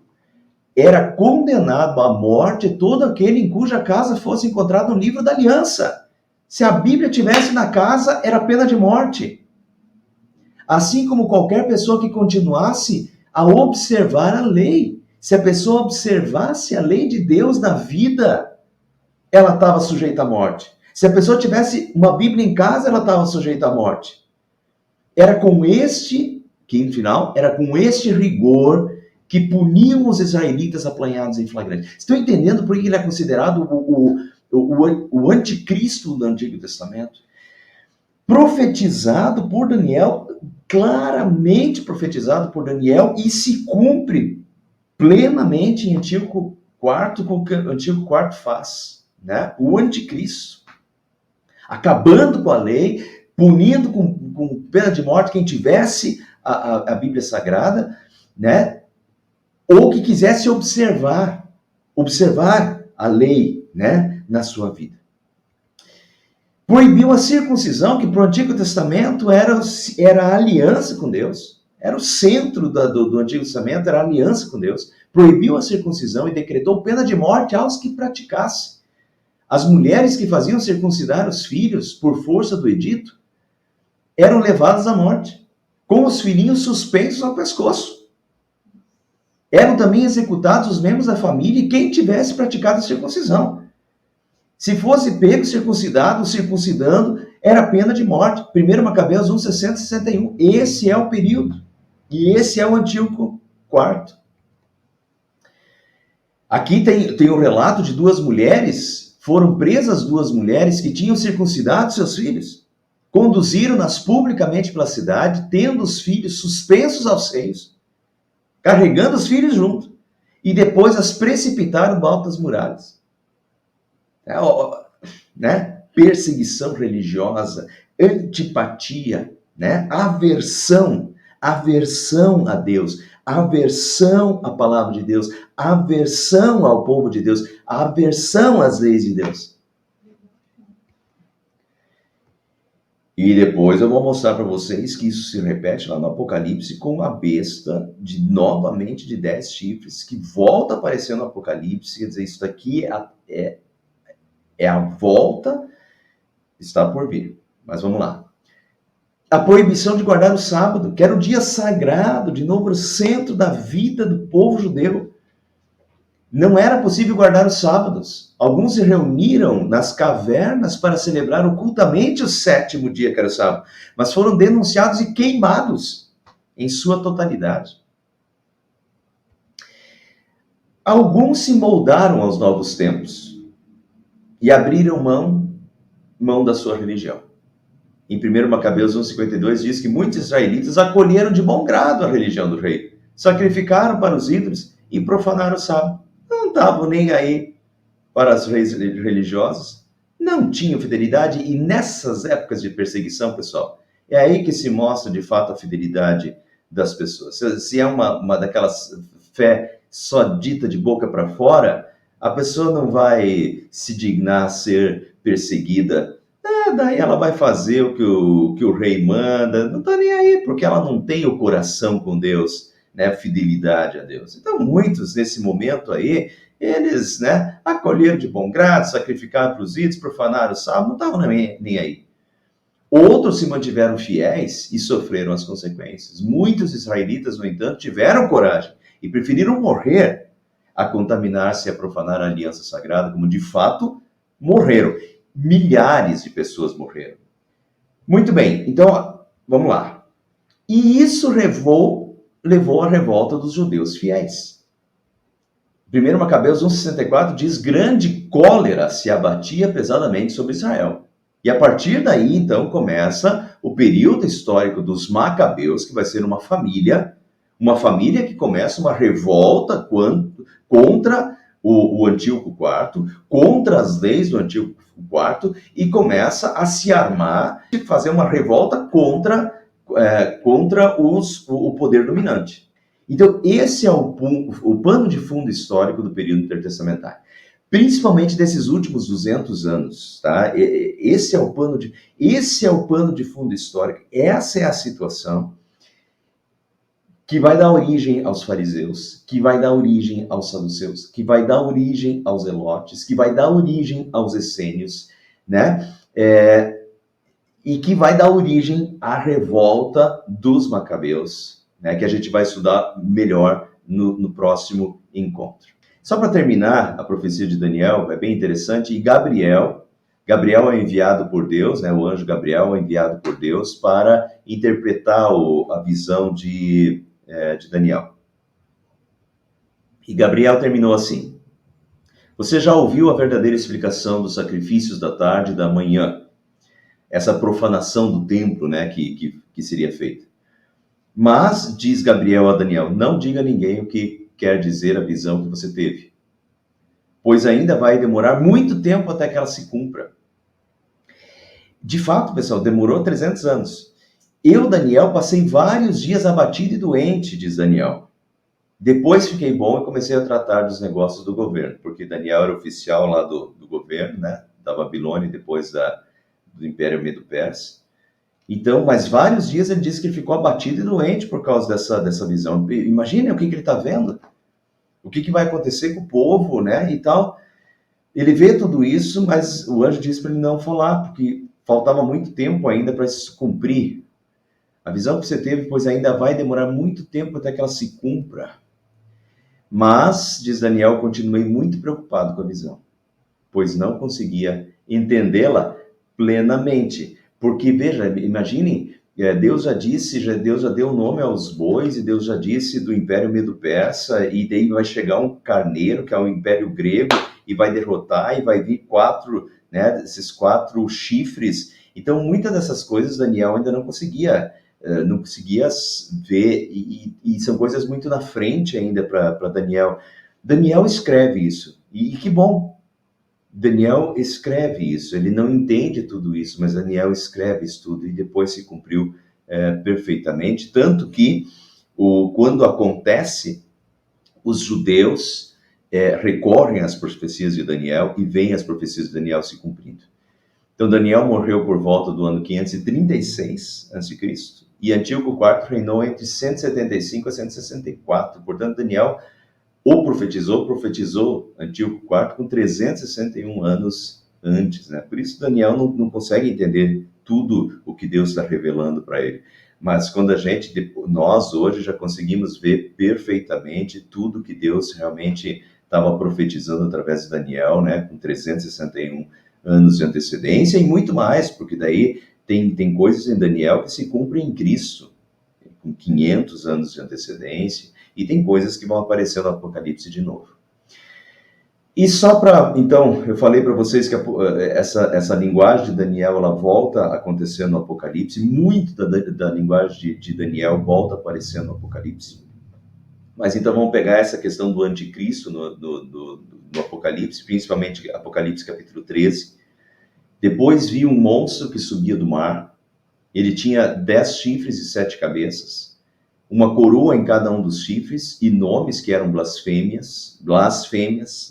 era condenado à morte todo aquele em cuja casa fosse encontrado um livro da aliança. Se a Bíblia tivesse na casa, era pena de morte. Assim como qualquer pessoa que continuasse a observar a lei. Se a pessoa observasse a lei de Deus na vida, ela estava sujeita à morte. Se a pessoa tivesse uma Bíblia em casa, ela estava sujeita à morte. Era com este rigor que puniam os israelitas apanhados em flagrante. Estão entendendo por que ele é considerado o anticristo do Antigo Testamento? Profetizado por Daniel, claramente profetizado por Daniel, e se cumpre plenamente em Antíoco IV, com o que Antíoco IV faz, né? O anticristo, acabando com a lei, punindo com pena de morte quem tivesse a Bíblia Sagrada, né? Ou que quisesse observar a lei, né, na sua vida. Proibiu a circuncisão, que para o Antigo Testamento era a aliança com Deus. Era o centro do Antigo Testamento, era a aliança com Deus. Proibiu a circuncisão e decretou pena de morte aos que praticassem. As mulheres que faziam circuncidar os filhos por força do edito eram levadas à morte, com os filhinhos suspensos ao pescoço. Eram também executados os membros da família e quem tivesse praticado a circuncisão. Se fosse pego circuncidado, circuncidando, era pena de morte. 1 Macabeus 1, 60 e 61. Esse é o período. E esse é o Antíoco IV. Aqui tem um relato de duas mulheres, foram presas duas mulheres que tinham circuncidado seus filhos. Conduziram-nas publicamente pela cidade, tendo os filhos suspensos aos seios, carregando os filhos junto, e depois as precipitaram do alto das muralhas. Né? Perseguição religiosa, antipatia, né? Aversão a Deus, aversão à palavra de Deus, aversão ao povo de Deus, aversão às leis de Deus. E depois eu vou mostrar para vocês que isso se repete lá no Apocalipse com a besta novamente de 10 chifres, que volta a aparecer no Apocalipse. Quer dizer, isso daqui é a volta, está por vir. Mas vamos lá. A proibição de guardar o sábado, que era o dia sagrado, de novo, o centro da vida do povo judeu. Não era possível guardar os sábados. Alguns se reuniram nas cavernas para celebrar ocultamente o sétimo dia, que era o sábado, mas foram denunciados e queimados em sua totalidade. Alguns se moldaram aos novos tempos e abriram mão da sua religião. Em 1 Macabeus 1,52 diz que muitos israelitas acolheram de bom grado a religião do rei, sacrificaram para os ídolos e profanaram o sábado. Não estavam nem aí para as leis religiosas, não tinham fidelidade, e nessas épocas de perseguição, pessoal, é aí que se mostra de fato a fidelidade das pessoas. Se é uma daquelas fé só dita de boca para fora, a pessoa não vai se dignar a ser perseguida. Daí ela vai fazer o que o rei manda, não está nem aí, porque ela não tem o coração com Deus, né, fidelidade a Deus. Então, muitos nesse momento aí, eles, né, acolheram de bom grado, sacrificaram para os ídolos, profanaram o sábado, não estavam nem aí. Outros se mantiveram fiéis e sofreram as consequências. Muitos israelitas, no entanto, tiveram coragem e preferiram morrer a contaminar-se e a profanar a aliança sagrada, como de fato morreram. Milhares de pessoas morreram. Muito bem, então, vamos lá. E isso levou à revolta dos judeus fiéis. 1 Macabeus 1,64 diz: grande cólera se abatia pesadamente sobre Israel. E a partir daí, então, começa o período histórico dos Macabeus, que vai ser uma família que começa uma revolta contra o Antíoco IV, contra as leis do Antíoco IV, e começa a se armar e fazer uma revolta contra o poder dominante. Então, esse é o pano de fundo histórico do período intertestamentário, principalmente desses últimos 200 anos, tá? Esse é o pano de fundo histórico, essa é a situação que vai dar origem aos fariseus, que vai dar origem aos saduceus, que vai dar origem aos zelotes, que vai dar origem aos essênios, né? E que vai dar origem à revolta dos macabeus, né? Que a gente vai estudar melhor no próximo encontro. Só para terminar, a profecia de Daniel é bem interessante, e Gabriel é enviado por Deus, né? O anjo Gabriel é enviado por Deus para interpretar a visão de Daniel. E Gabriel terminou assim: você já ouviu a verdadeira explicação dos sacrifícios da tarde e da manhã, essa profanação do templo, né, que seria feita. Mas, diz Gabriel a Daniel, não diga a ninguém o que quer dizer a visão que você teve, pois ainda vai demorar muito tempo até que ela se cumpra. De fato, pessoal, demorou 300 anos. Eu, Daniel, passei vários dias abatido e doente, diz Daniel. Depois fiquei bom e comecei a tratar dos negócios do governo, porque Daniel era oficial lá do governo, né, da Babilônia, depois do Império Medo-Persa. Então, mas vários dias ele disse que ele ficou abatido e doente por causa dessa visão. Imagine o que ele está vendo, o que vai acontecer com o povo, né, e tal. Ele vê tudo isso, mas o anjo disse para ele não falar, porque faltava muito tempo ainda para isso cumprir. A visão que você teve, pois ainda vai demorar muito tempo até que ela se cumpra. Mas, diz Daniel, continuei muito preocupado com a visão, pois não conseguia entendê-la plenamente. Porque, veja, imaginem, Deus já disse, Deus já deu nome aos bois, e Deus já disse do Império Medo-Persa, e daí vai chegar um carneiro, que é o Império Grego, e vai derrotar, e vai vir esses 4 chifres. Então, muitas dessas coisas Daniel ainda não conseguia ver, e são coisas muito na frente ainda para Daniel. Daniel escreve isso, e que bom, Daniel escreve isso, ele não entende tudo isso, mas Daniel escreve isso tudo, e depois se cumpriu perfeitamente, tanto que quando acontece, os judeus recorrem às profecias de Daniel e veem as profecias de Daniel se cumprindo. Então, Daniel morreu por volta do ano 536 a.C., e Antíoco IV reinou entre 175 a 164. Portanto, Daniel profetizou Antíoco IV com 361 anos antes, né? Por isso, Daniel não consegue entender tudo o que Deus está revelando para ele. Mas quando nós hoje já conseguimos ver perfeitamente tudo que Deus realmente estava profetizando através de Daniel, né? Com 361 anos de antecedência e muito mais, porque daí tem coisas em Daniel que se cumprem em Cristo, com 500 anos de antecedência, e tem coisas que vão aparecer no Apocalipse de novo. E só para... Então, eu falei para vocês que essa linguagem de Daniel, ela volta a acontecer no Apocalipse, muito da linguagem de Daniel volta a aparecer no Apocalipse. Mas então vamos pegar essa questão do anticristo no Apocalipse, principalmente Apocalipse capítulo 13. Depois vi um monstro que subia do mar. Ele tinha 10 chifres e 7 cabeças, uma coroa em cada um dos chifres e nomes que eram blasfêmias,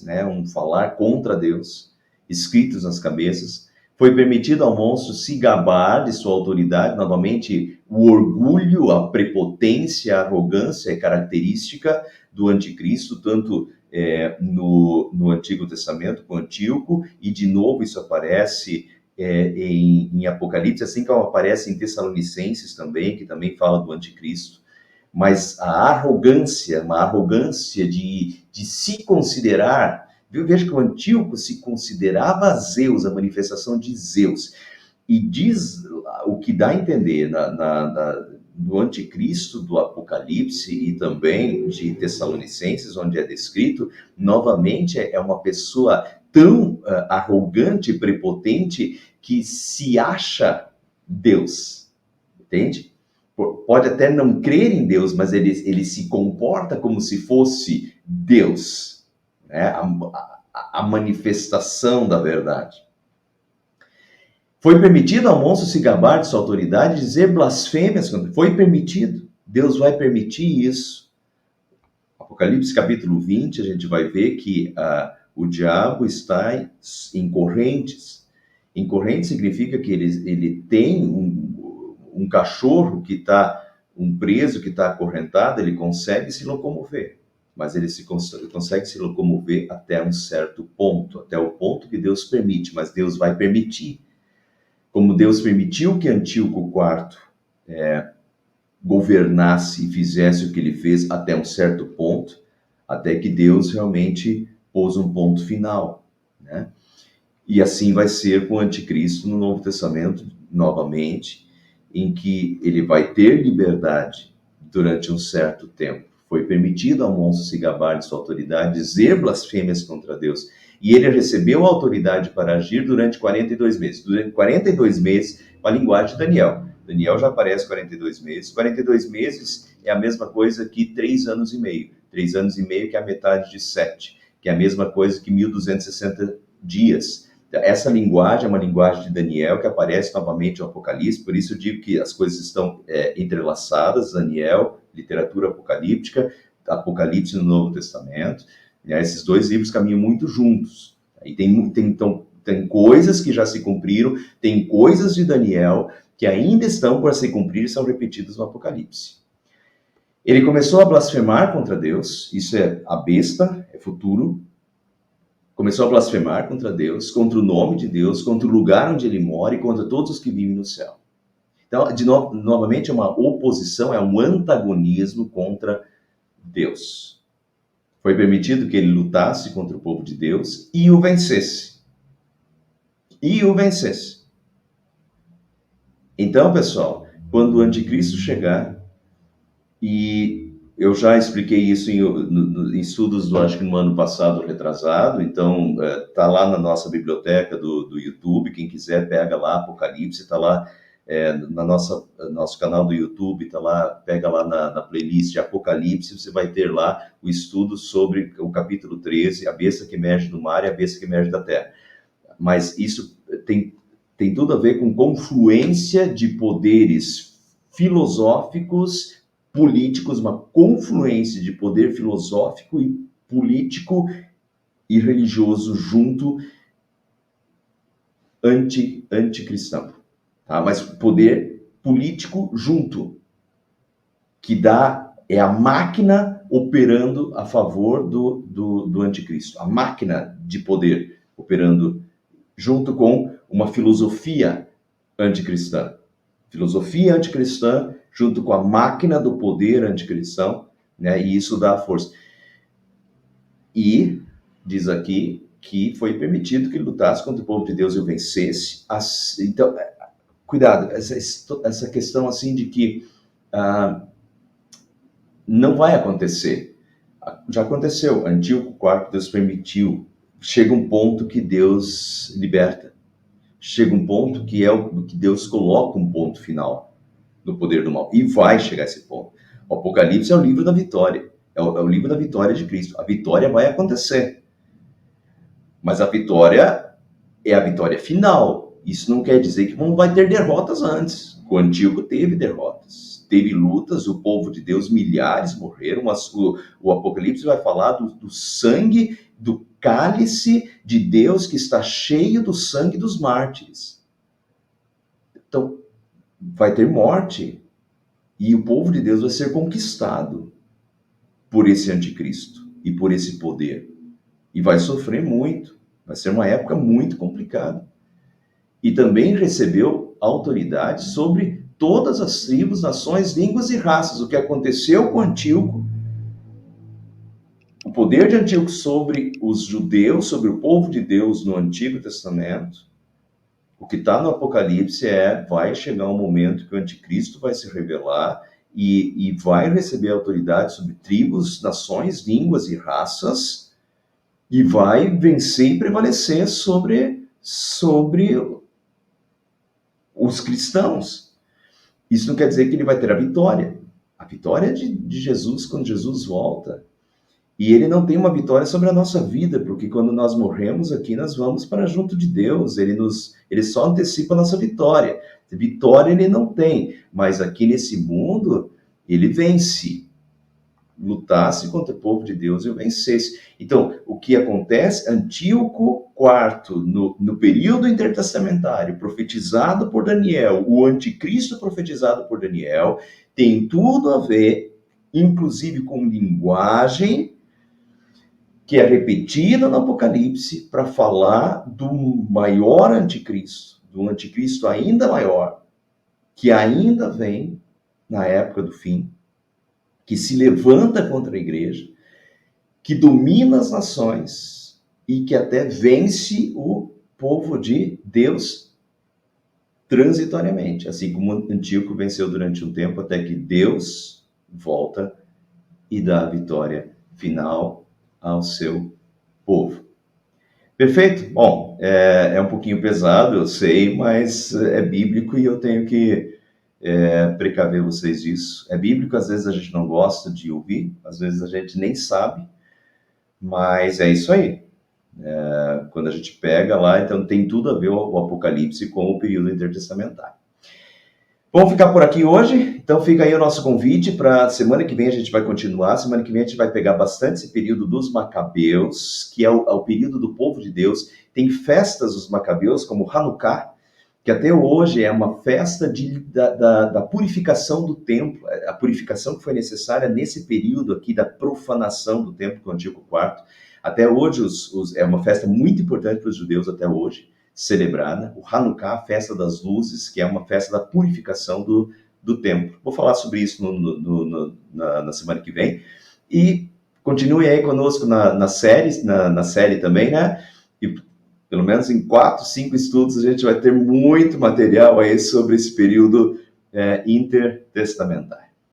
né, um falar contra Deus, escritos nas cabeças. Foi permitido ao monstro se gabar de sua autoridade. Novamente, o orgulho, a prepotência, a arrogância é característica do anticristo, tanto no Antigo Testamento com Antíoco, e de novo isso aparece em Apocalipse, assim como aparece em Tessalonicenses também, que também fala do anticristo. Mas uma arrogância de se considerar... Veja que o Antíoco se considerava Zeus, a manifestação de Zeus. E diz o que dá a entender no anticristo do Apocalipse e também de Tessalonicenses, onde é descrito, novamente é uma pessoa tão arrogante e prepotente que se acha Deus, entende? Pode até não crer em Deus, mas ele se comporta como se fosse Deus, né? A manifestação da verdade. Foi permitido ao monstro se gabar de sua autoridade, dizer blasfêmias. Foi permitido. Deus vai permitir isso. Apocalipse capítulo 20, a gente vai ver que o diabo está em correntes. Em correntes significa que ele tem um cachorro que está, um preso que está acorrentado, ele consegue se locomover. Mas ele consegue se locomover até um certo ponto, até o ponto que Deus permite, mas Deus vai permitir. Como Deus permitiu que Antíoco IV governasse e fizesse o que ele fez até um certo ponto, até que Deus realmente pôs um ponto final, né? E assim vai ser com o anticristo no Novo Testamento, novamente, em que ele vai ter liberdade durante um certo tempo. Foi permitido ao monstro se gabar de sua autoridade, dizer blasfêmias contra Deus. E ele recebeu a autoridade para agir durante 42 meses. Durante 42 meses, com a linguagem de Daniel. Daniel já aparece 42 meses. 42 meses é a mesma coisa que 3 anos e meio. 3 anos e meio que é a metade de 7, que é a mesma coisa que 1260 dias. Essa linguagem é uma linguagem de Daniel que aparece novamente no Apocalipse, por isso eu digo que as coisas estão entrelaçadas, Daniel, literatura apocalíptica, Apocalipse no Novo Testamento, esses dois livros caminham muito juntos. E então, Tem coisas que já se cumpriram, tem coisas de Daniel que ainda estão por se cumprir e são repetidas no Apocalipse. Ele começou a blasfemar contra Deus, isso é a besta, é futuro. Começou a blasfemar contra Deus, contra o nome de Deus, contra o lugar onde ele mora e contra todos os que vivem no céu. Então, novamente, é uma oposição, é um antagonismo contra Deus. Foi permitido que ele lutasse contra o povo de Deus e o vencesse. E o vencesse. Então, pessoal, quando o anticristo chegar, e eu já expliquei isso em estudos, acho que no ano passado, retrasado, então tá lá na nossa biblioteca do YouTube, quem quiser pega lá, Apocalipse, tá lá na nosso canal do YouTube, tá lá, pega lá na playlist de Apocalipse, você vai ter lá o estudo sobre o capítulo 13, a besta que emerge do mar e a besta que emerge da terra. Mas isso tem tudo a ver com confluência de poderes filosóficos, políticos, uma confluência de poder filosófico e político e religioso junto, anticristão. Tá? Mas poder político junto, que é a máquina operando a favor do anticristo. A máquina de poder operando junto com uma filosofia anticristã. Filosofia anticristã junto com a máquina do poder anticristão, né? E isso dá força. E diz aqui que foi permitido que ele lutasse contra o povo de Deus e o vencesse. Então, cuidado, essa questão assim de que não vai acontecer. Já aconteceu. Antíoco IV, Deus permitiu. Chega um ponto que Deus liberta. Chega um ponto que que Deus coloca um ponto final no poder do mal. E vai chegar a esse ponto. O Apocalipse é o livro da vitória. É o livro da vitória de Cristo. A vitória vai acontecer. Mas a vitória é a vitória final. Isso não quer dizer que não vai ter derrotas antes. O Antíoco teve derrotas. Teve lutas, o povo de Deus, milhares morreram. O Apocalipse vai falar do sangue, do cálice de Deus que está cheio do sangue dos mártires. Então, vai ter morte. E o povo de Deus vai ser conquistado por esse anticristo e por esse poder. E vai sofrer muito. Vai ser uma época muito complicada. E também recebeu autoridade sobre todas as tribos, nações, línguas e raças. O que aconteceu com Antíoco, o poder de Antíoco sobre os judeus, sobre o povo de Deus no Antigo Testamento, o que está no Apocalipse vai chegar um momento que o anticristo vai se revelar e vai receber autoridade sobre tribos, nações, línguas e raças, e vai vencer e prevalecer sobre os cristãos. Isso não quer dizer que ele vai ter a vitória. A vitória é de Jesus quando Jesus volta. E ele não tem uma vitória sobre a nossa vida, porque quando nós morremos aqui, nós vamos para junto de Deus. Ele só antecipa a nossa vitória. Vitória ele não tem, mas aqui nesse mundo, ele vence. Lutasse contra o povo de Deus e o vencesse. Então, o que acontece? Antíoco IV, no período intertestamentário, profetizado por Daniel, o anticristo profetizado por Daniel, tem tudo a ver, inclusive com linguagem, que é repetida no Apocalipse para falar do maior anticristo, do anticristo ainda maior, que ainda vem na época do fim, que se levanta contra a igreja, que domina as nações e que até vence o povo de Deus transitoriamente, assim como o Antíoco venceu durante um tempo, até que Deus volta e dá a vitória final ao seu povo. Perfeito? Bom, é um pouquinho pesado, eu sei, mas é bíblico e eu tenho que precaver vocês disso. É bíblico, às vezes a gente não gosta de ouvir, às vezes a gente nem sabe, mas é isso aí. Quando a gente pega lá, então tem tudo a ver o Apocalipse com o período intertestamentário. Vamos ficar por aqui hoje, então fica aí o nosso convite para semana que vem a gente vai continuar, semana que vem a gente vai pegar bastante esse período dos Macabeus, que é o período do povo de Deus. Tem festas dos Macabeus, como Hanukkah, que até hoje é uma festa da purificação do templo, a purificação que foi necessária nesse período aqui da profanação do templo, do antigo quarto. Até hoje é uma festa muito importante para os judeus até hoje, celebrada. O Hanukkah, a festa das luzes, que é uma festa da purificação do templo. Vou falar sobre isso na semana que vem. E continue aí conosco na série também, né? E pelo menos em 4, 5 estudos, a gente vai ter muito material aí sobre esse período intertestamentário.